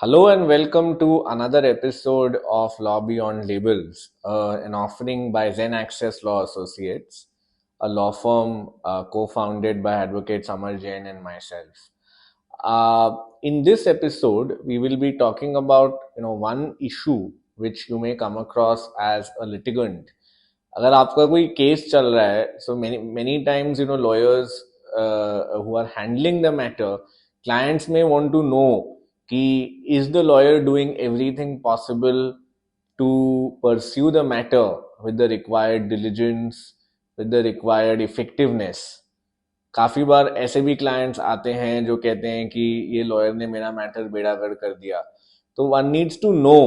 Hello and welcome to another episode of Law Beyond Labels, an offering by Zen Access Law Associates, a law firm co-founded by Advocate Samar Jain and myself. In this episode, we will be talking about one issue which you may come across as a litigant. अगर आपका कोई case चल रहा है, so many times lawyers who are handling the matter, clients may want to know कि is the lawyer doing everything possible to pursue the matter with the required diligence, with the required effectiveness. काफी बार ऐसे भी clients आते हैं जो कहते हैं कि ये लॉयर ने मेरा मैटर बेड़ागर्द कर दिया. तो वन नीड्स टू नो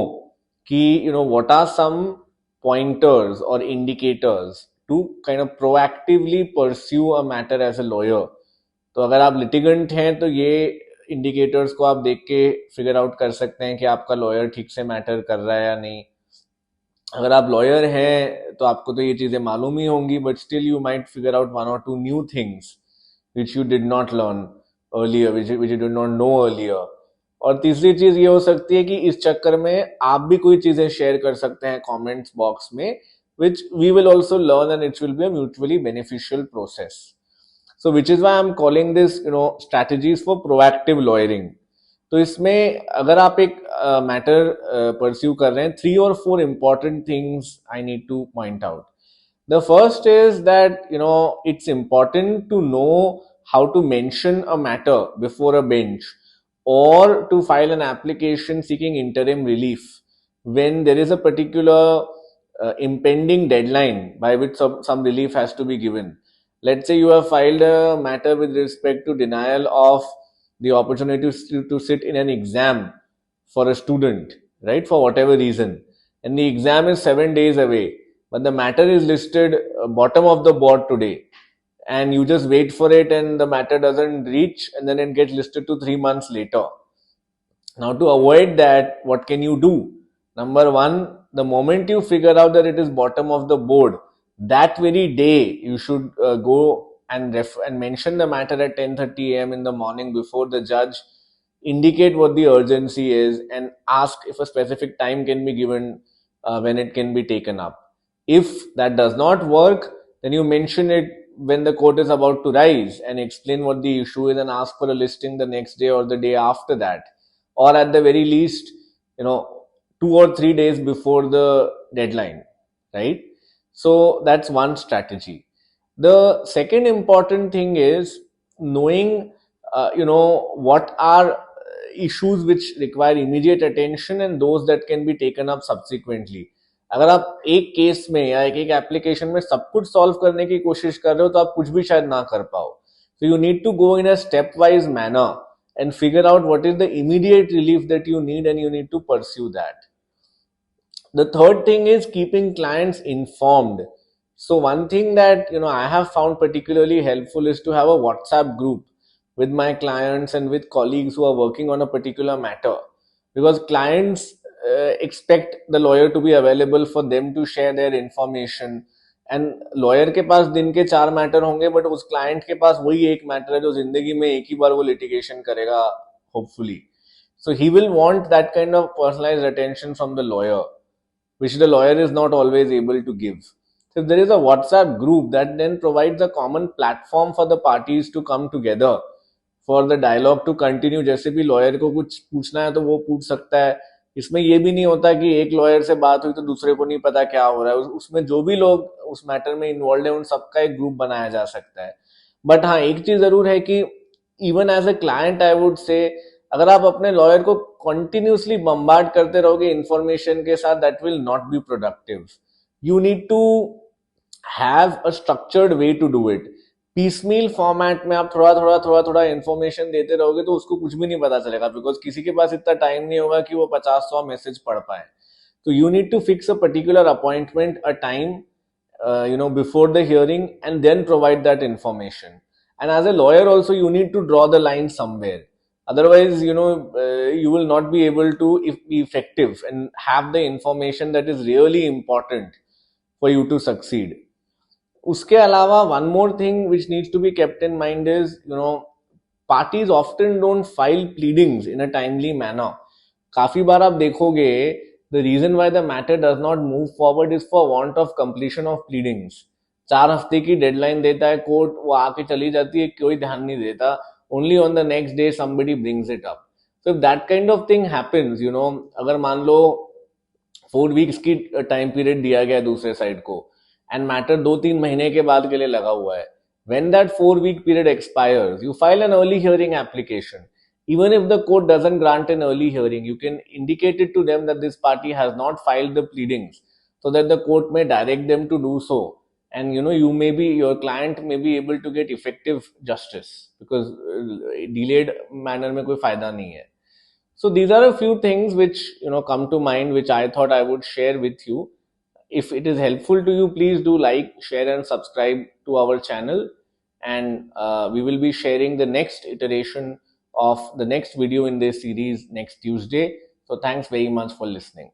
कि what are some pointers or indicators to kind of proactively pursue a matter as a lawyer. तो अगर आप लिटिगेंट हैं तो ये इंडिकेटर्स को आप देख के फिगर आउट कर सकते हैं कि आपका लॉयर ठीक से मैटर कर रहा है या नहीं. अगर आप लॉयर हैं तो आपको तो ये चीजें मालूम ही होंगी, but still you might figure out one or two new things which you did not learn earlier, which you did not know earlier. और तीसरी चीज ये हो सकती है कि इस चक्कर में आप भी कोई चीजें शेयर कर सकते हैं कमेंट्स बॉक्स में, which we will also learn and it will be a mutually beneficial process. So which is why I'm calling this strategies for proactive lawyering. तो इसमें अगर आप एक मैटर परस्यू कर रहे हैं, 3 or 4 important things I need to point out. The first is that it's important to know how to mention a matter before a bench or to file an application seeking interim relief when there is a particular impending deadline by which some relief has to be given. Let's say you have filed a matter with respect to denial of the opportunity to sit in an exam for a student, right, for whatever reason, and the exam is 7 days away, but the matter is listed bottom of the board today, and you just wait for it and the matter doesn't reach, and then it gets listed to 3 months later. Now, to avoid that, what can you do? Number one, the moment you figure out that it is bottom of the board, that very day you should go and mention the matter at 10:30 a.m. in the morning before the judge, indicate what the urgency is, and ask if a specific time can be given when it can be taken up. If that does not work, then you mention it when the court is about to rise and explain what the issue is and ask for a listing the next day or the day after that, or at the very least 2 or 3 days before the deadline, right? So that's one strategy. The second important thing is knowing what are issues which require immediate attention and those that can be taken up subsequently. अगर आप एक case में या एक application में सब कुछ solve करने की कोशिश कर रहे हो तो आप कुछ भी शायद ना कर पाओ. So you need to go in a stepwise manner and figure out what is the immediate relief that you need, and you need to pursue that. The third thing is keeping clients informed. So one thing that I have found particularly helpful is to have a WhatsApp group with my clients and with colleagues who are working on a particular matter, because clients expect the lawyer to be available for them to share their information. And lawyer के पास दिन के 4 matter होंगे, but उस client के पास वही एक matter है जो जिंदगी में एक ही बार वो लिटिगेशन करेगा, hopefully. So he will want that kind of personalised attention from the lawyer, which the lawyer is not always able to give. So there is a WhatsApp group that then provides a common platform for the parties to come together for the dialogue to continue. जैसे भी lawyer को कुछ पूछना है तो वो पूछ सकता है. इसमें ये भी नहीं होता कि एक लॉयर से बात हुई तो दूसरे को नहीं पता क्या हो रहा है. उसमें जो भी लोग उस मैटर में इन्वॉल्व है उन सबका एक ग्रुप बनाया जा सकता है. बट हाँ, एक चीज जरूर है कि even as a client I would say, अगर आप अपने लॉयर को कंटिन्यूसली बम्बार्ड करते रहोगे इंफॉर्मेशन के साथ, that will not be productive. You need to have a structured way to do it. Piecemeal format में आप थोड़ा इन्फॉर्मेशन देते रहोगे तो उसको कुछ भी नहीं पता चलेगा, बिकॉज किसी के पास इतना टाइम नहीं होगा कि वो 50-100 मैसेज पढ़ पाए. तो you need to fix a particular appointment, a time before the hearing, and then provide that information. And as a lawyer also you need to draw the line somewhere. Otherwise, you will not be able to be effective and have the information that is really important for you to succeed. उसके अलावा one more thing which needs to be kept in mind is, parties often don't file pleadings in a timely manner. काफी बार आप देखोगे the reason why the matter does not move forward is for want of completion of pleadings. 4 हफ्ते की deadline देता है court, वो आके चली जाती है, कोई ध्यान नहीं देता. Only on the next day somebody brings it up. So if that kind of thing happens, अगर मान लो 4 वीक्स की टाइम पीरियड दिया गया है दूसरे साइड को, एंड मैटर 2-3 महीने के बाद के लिए लगा हुआ है, when that 4 week period expires, you file an early hearing application. Even if the court doesn't grant an early hearing, you can indicate it to them that this party has not filed the pleadings, so that the court may direct them to do so. And your client may be able to get effective justice, because delayed manner में कोई फायदा नहीं है. So these are a few things which come to mind, which I thought I would share with you. If it is helpful to you, please do like, share, and subscribe to our channel. And we will be sharing the next iteration of the next video in this series next Tuesday. So thanks very much for listening.